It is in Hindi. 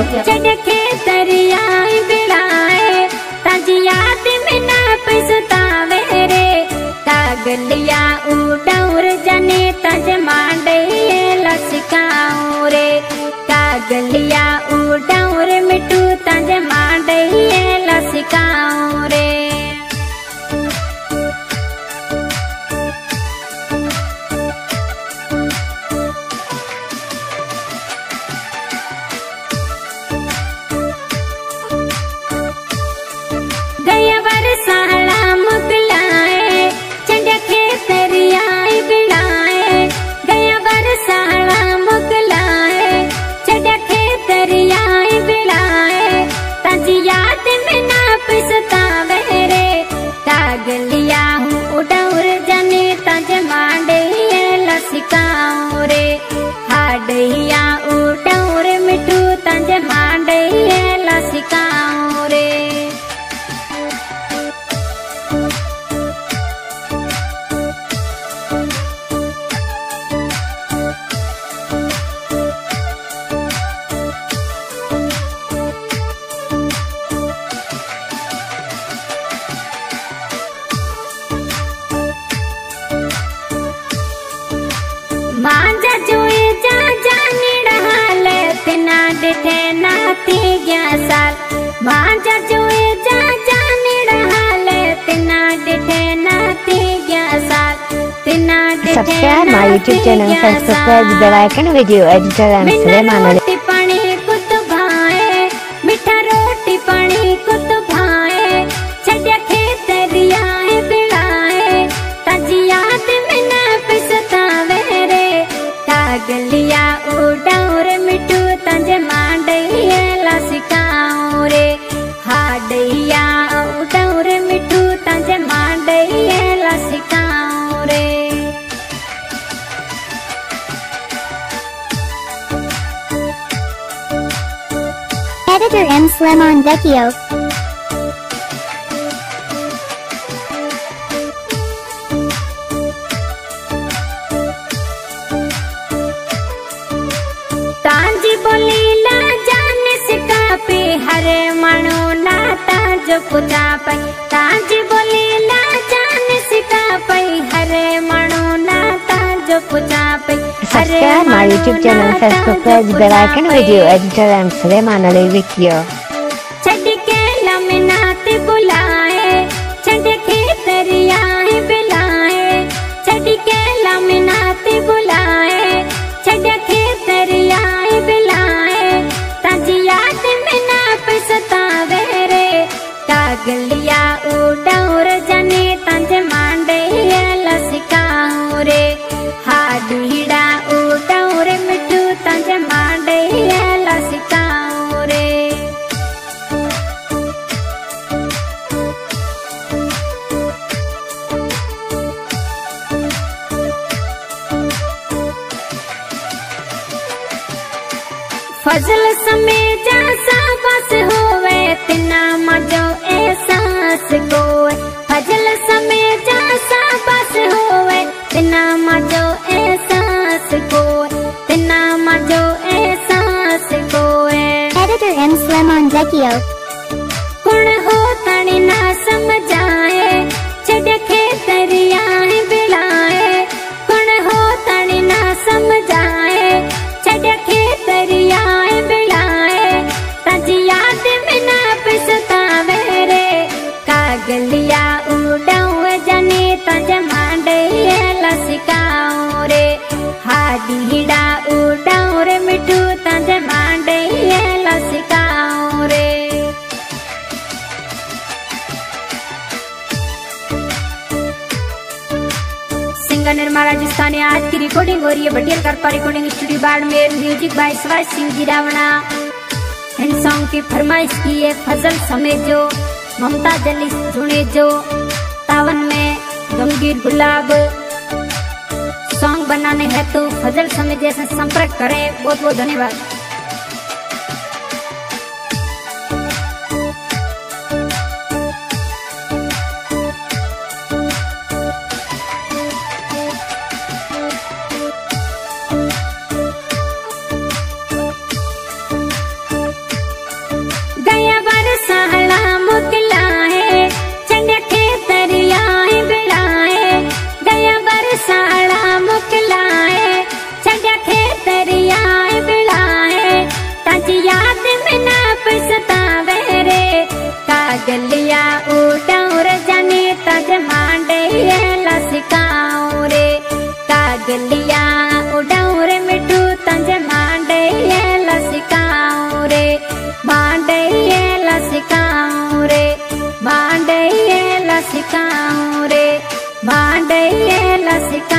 चढ़के दरिया बिड़ाए ताजी याद में ना पछतावे रे कागलिया उड़ौर जाने तज मांडे लसकाऊ रे कागलिया उड़ौर मिठू तज मांडे लसकाऊ रे लसकाऊ रे हाडैया उड़ौर मिठू तंज मांडे लसकाऊ रे मांजा जोए जा जानी रहल तना डिठे नाती ग्या साल मांजा जोए जा जानी रहल तना डिठे नाती ग्या साल तना डिठे Subscribe my YouTube channel, subscribe the like and video editor and Suleiman Ali. रोटी पानी कुत भाए मिठा रोटी पानी कुत भाए छड्या खेतरिया बिड़ाए ताजी याद में ना पछतावे रे कागलिया उड़ौर मिठू तंज मांडे लसकाऊ रे हाडैया उड़ौर मिठू तंज मांडे लसकाऊ रे Editor M. Suleiman Vecchio. तांजी बोली ला जाने सिका पे हरे मनो नाता जो पुजा पे तांजी बोली ला जाने सिका पे हरे मनो नाता जो पुजा पे Subscribe my YouTube channel, subscribe the like and video editor and Suleiman Ali Vecchio. छड्के लमनात बुलाए छड्के दरिया बिलाए छड्के लमनात बुलाए छड्के दरिया बिलाए ताजी याद में ना पछतावे रे कागलिया उड़ौर जाने तंज मांडे लसकाऊ रे हाडीड़ा उड़ौर मिठू तंज मांडे लसकाऊ रे फजल समय जा साबस होवे तिना मजो एहसास कोए फजल समय जा साबस होवे तिना मजो एहसास कोए तिना मजो एहसास कोए Editor M. Suleiman Vecchio. कुण हो तणी ना समझाए छड्के दरिया बिड़ाए कुण हो तणी ना समझाए छड्के दरिया बिड़ाए ताजी याद में ना पछतावे रे कागलिया उड़ौर जाने तंज मांडे लसकाऊ रे हाडीड़ा उड़ौर मिठू तंज मांडे लसकाऊ रे सिंगर निर्मा राजस्थान। आज की रिकॉर्डिंग हो रही है बटियाल करपा recording studio Barmer. Music by Shivaj Singh ji Ravana. इन सॉन्ग की फरमाइश की है फजल समेजो ममता जली जुड़े जो तावन में गंभीर गुलाब। सॉन्ग बनाने हैं तो फजल समेजे से संपर्क करें। बहुत बहुत धन्यवाद। ये लसिक